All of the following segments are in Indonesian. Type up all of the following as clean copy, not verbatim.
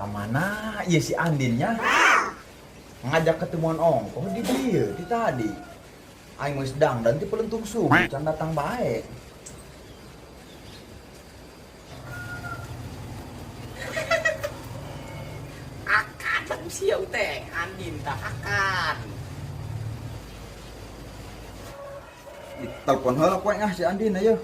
Kemana iya si Andinnya? Ngajak ketemuan ongkoh di dia, di tadi. Aing wis dang dan ti pelentung subuh can datang baik. Akan siau teh Andin tak akan. Telepon heula poe ngah si Andin ayo.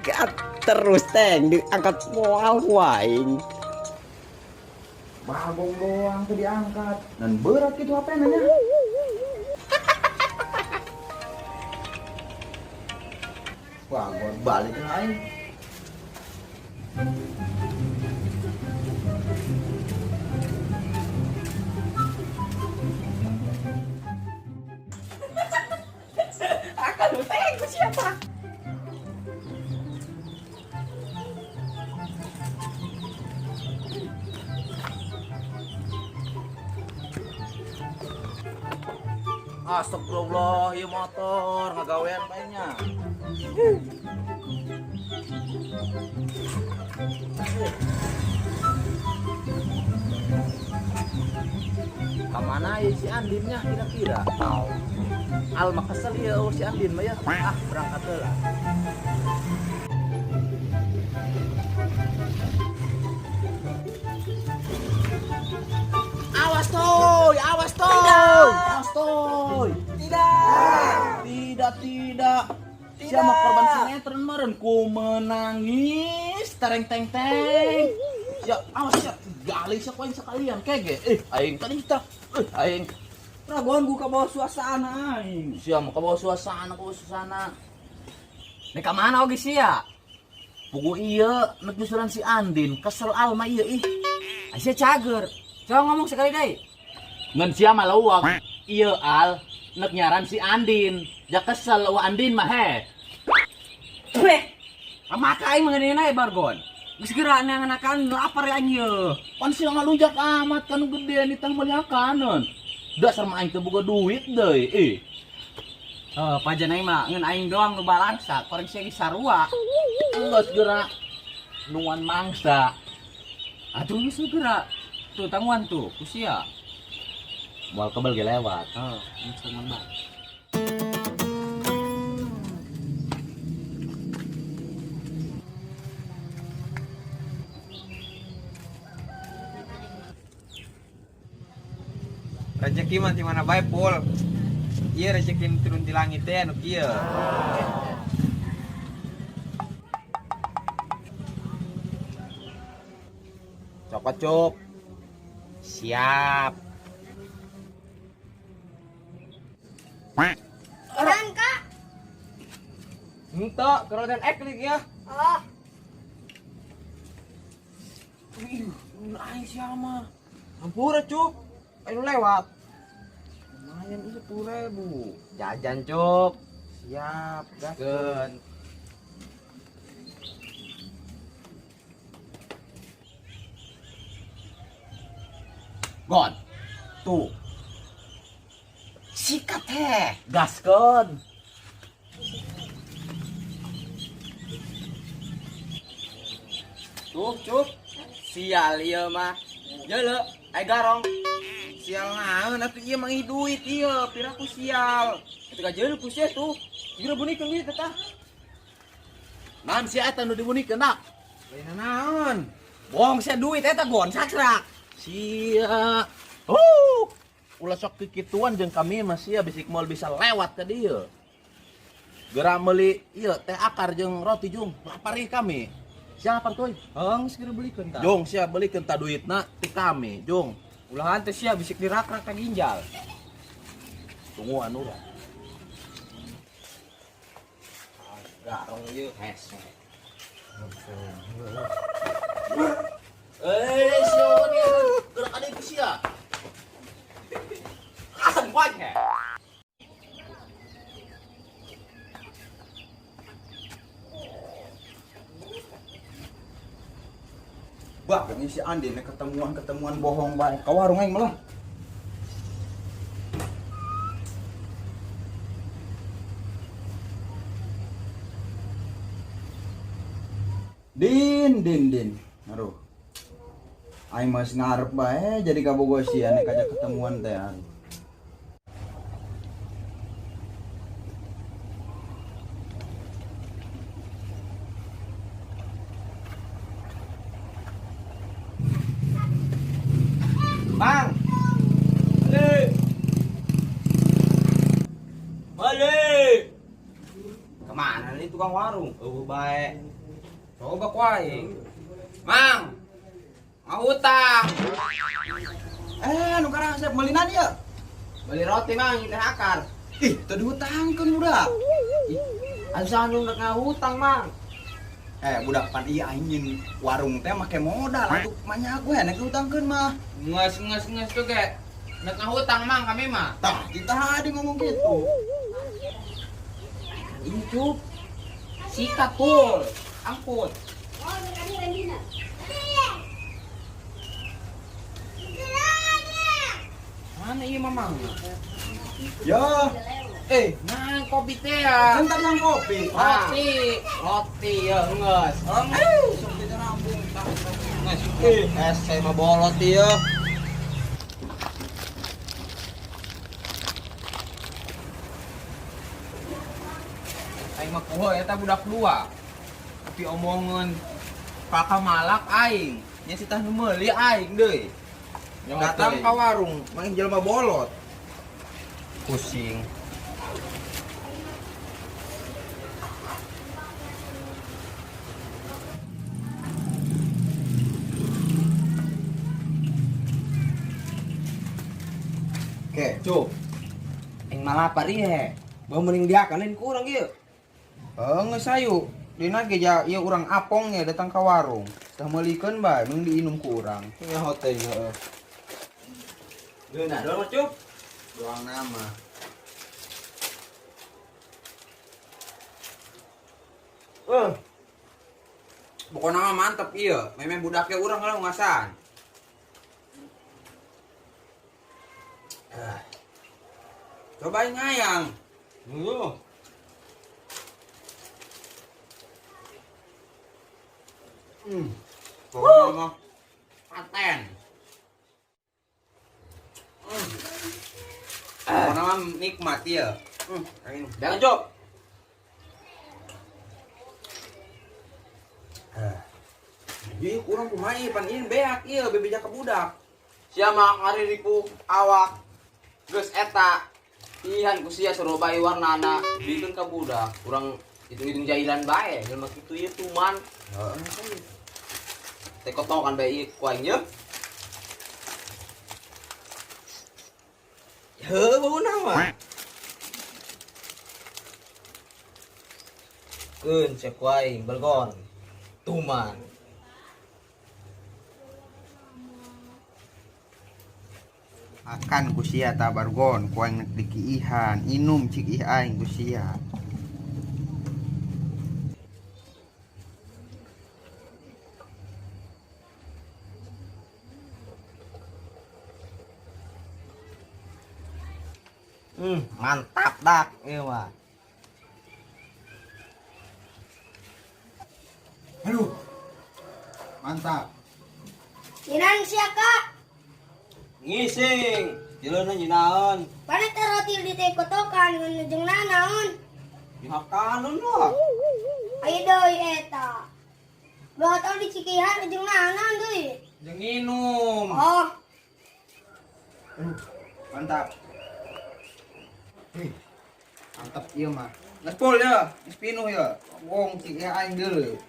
Gak terus teng diangkat mual waing. Bagong doang tuh diangkat. Dan berat gitu apa nanya? Wah, gua balik lain. Akan teng ku siapa? Astagfirullah, iya motor ngagawean mainnya. Kemana ya si Andinnya kira-kira? Al mah kesel ya si Andin mah ya. Ah, berangkat lah. Awas toy, awas toy. Awas toy. Tidak. Siapa korban sinetron meren ku menangis tereng teng teng. Ya awas ya, gali sekuen sekalian kege. Aing tadi kita. Aing raguan gua ke bawah suasana aing. Siapa ke bawah suasana. Nek ka mana oge sia? Pugu iya, nek nyusuran si Andin, kesel alma iya ih. Sia cager. Coba ngomong sekali deh. Ngan sia mah leuwak. Iya al, nek nyaran si Andin. Ja kesel wa Andin mah he. Maka aing mengenina bargon. Geus geura neangan lapar ya aing ye. Pan sia ngalunjak amat kan gede ditang meliakanan. Dasar mah aing teu boga duit deui. Pajan aing mah ngeun aing doang nu balansa, koreng sia ge sarua. Geus geura nuan mangsa. Atuh geus geura. Tuh tangguan tuh, ku sia. Moal kebal ge lewat. Ini mah. Rezeki mah di mana bae pul. Iya rezeki turun di langit teh anu kieu. Cokot cuk. Siap. Orang kak. Henteu keroden eklik ya. Oh, Aing sia mah. Hampura cuk. Ayo lewat. Lumayan itu 10.000. Jajan cuk. Siap, gaskeun. Gon. Tuh, Sikat teh. gaskeun. Tuh cuk. Sial ieu mah. Jeuleu, aya garong. Sial naon atuh ieu mah duit ieu, pira ku sial. Itu ka jeuleu ku sia tuh. Geura bunikeun duit eta. Naon sia eta nu dibunikeun dak? Lain naon? Bohong sia duit eta gon sakrak. Sia. Ulah sok kikituan jeung kami mah sia bisik moal bisa lewat ka dieu. Geura meuli ieu teh akar jeung roti jung. Lapar ieu kami. Sia lapar tuh. Heung geus beulikeun tah. Jung sia beulikeun ta duitna ti kami, jung. Ulahan teh sia bisik dirakrak ka ginjal. Tunggu anu lah. Garong ieu hese. Sionya gerak ade ku sia. Asam kuat he. Bah, ini si Andi nih ketemuan bohong baik. Ke warung aing malah. Din. Aduh. Aing masih ngarep bae jadi kabogoh si ane kaja ketemuan teh. Aduh. Bang. Balik. Kemana nih tukang warung? Oh baik. Coba kuai. Mang. Mau utang. Nu karang siap melinan ya. Beli roti mang teh akar. Ih, tadi hutangkeun budak. Asa nu rek ngahutang mang. Budak pan ieu aing warung teh make modal atuh manya gue nek hutangkeun mah. Nges tuh ge. Nek ngahutang mang kami mah. Tah, kita hadi ngomong gitu. Ini cup. Sikat pul. Angkut. Mana iya mamang? Ya, Nah kopi teh ya. bentar yang kopi. Roti ya nges. Sok kita rambung. Es saya mah bolot ya. Aing mah kuho eta budak dua. Tapi omongan kakak malak aing. Nya si tah nu meuli aing deui. Datang ke warung, main jelma bolot. Pusing. Oke, cuk. Aing malah lapar ieu. Bae mending diakanin ku urang ieu. Geus sayu. Dina ge ja ieu urang apongnya datang ke warung. Tah meulikeun bae mung diinum ku urang. Ya hotel heeh. Geuna doang cup. Doang nama. Pokoknya mah mantep iya. Memang budaknya urang kalau ngasan. Cobain ngayang. Dulu. Pokoknya mah paten. Pokoknya mah nikmat ya. Jangan cok. Jadi kurang kumai pan ieu beak ieu bebeja ka budak. Sia mah ngariripu awak. Geus eta pihan ku sia sarobay warnana bikin ka budak. Kurang hitung-hitung jailan bae, geus mah kitu ieu tuman. Heeh. Teh kotokan bae ieu ku aing ye. Heuh bauna mah. Keun cek ku aing belgon. Tuman. Akan ku sia tabargon ku aing dikiihan, inum cik ih aing ku sia. Mantap dak ieu mah. Aduh. Mantap. Jinan sia kak, Ngising, jeleuna nyinaon. mana teh roti di teh kotokan ngan jeung naon? Dihakanon lah. Ayo deui eta. Buat di cikihan jeung naon deui. Jeung nginum. Oh, Mantap. Mantap ieu mah. Ngespol ya, geus pinuh ya. Wong cik ih aing deuleu.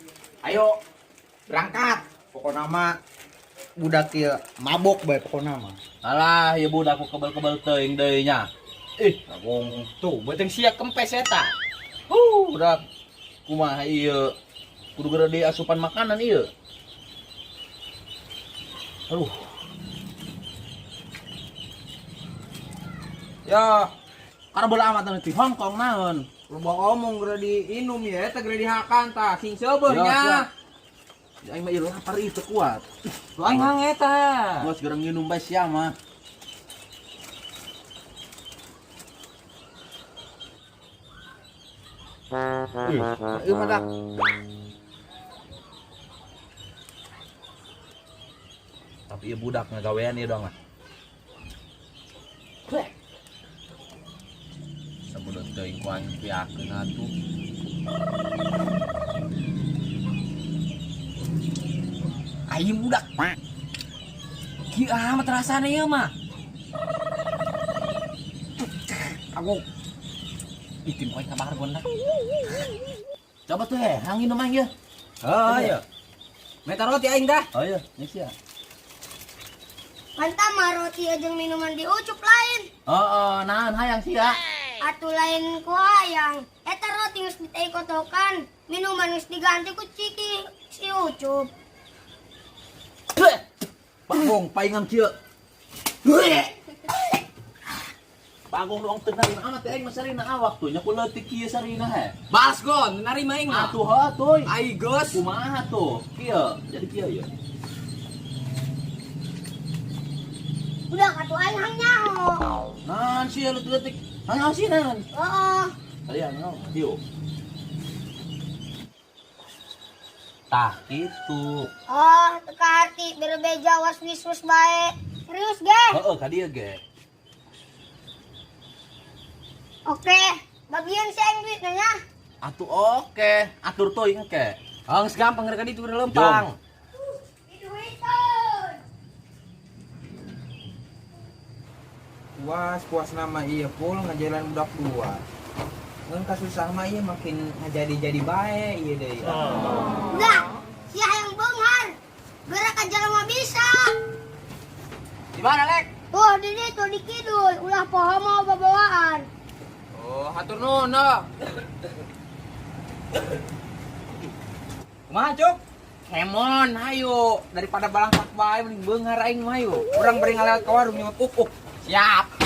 Ayo berangkat. Pokona mah budak ieu mabok bae pokona mah. Alah, ya budak aku kebal-kebal teuing deui nya. Ngomong tuh, beuteung sia kempes eta. Budak kumaha ieu? Kudu gede asupan makanan ieu. Aduh. Ya, Karena bola amat nanti Hongkong naon. lu mau ngomong gede diinum ya, eta gede dihakan tah, sing seubeuh Ya, nya. siap. Ya aing mah ieu lapar itu kuat. Lu aing mang eta. Gua segera nginum bae sia mah. Ieu mah dak. Tapi ieu budak ngagawean ieu dong lah. Sabudut teuing ku aing piakeun atuh. Aing budak. Kieu amat rasana ieu mah. Aku bikin poin kabar gua. Coba tuh hangin mah ieu. Oh iya. Meta roti aing dah. Oh iya, ini sia. Mantap mah roti jeung minuman diucup lain. Oh, nahan hayang sia. Atuh lain ku hayang. Eta roti geus diteu kotokan, minuman geus diganti ku ciki si ucup. Panggung paingan kieu. Panggung doang teu narima amat aing mah sarina awak tuh nya ku leutik kieu sarina he. Balas gon, narima aing mah. Atuh heuh Ai geus. kumaha tuh? Kieu, jadi kieu ya. Udah atuh aing hanyaho. Nahan sia leutik-leutik. Hang sih nahan. Heeh. Kalian ngomong, diu. Tah kitu. Oh, teka hati berbeja was wiswus bae. Serius ge? Heeh, ka dieu ge. Oke, bagian si aing duit nya. Atuh oke, atur teuing engke. Oh, geus gampang rek di turun lempang. Duitan. Puas nama iya pul ngajalan budak dua. Ngan kasusah mah iya makin ngajadi bae iya deh. Udah, si hayang beunghar. Gerak aja mah bisa. Di mana, Lek? Tuh, di ditu di kidul, ulah poho mau babawaan. Oh, hatur nuhun dah. Kumaha, Cuk? Kemon, ayo. Daripada balangkak bae mending beunghar aing mah ayo. Urang bari ngalewat ka warung nyot ukuk. Siap.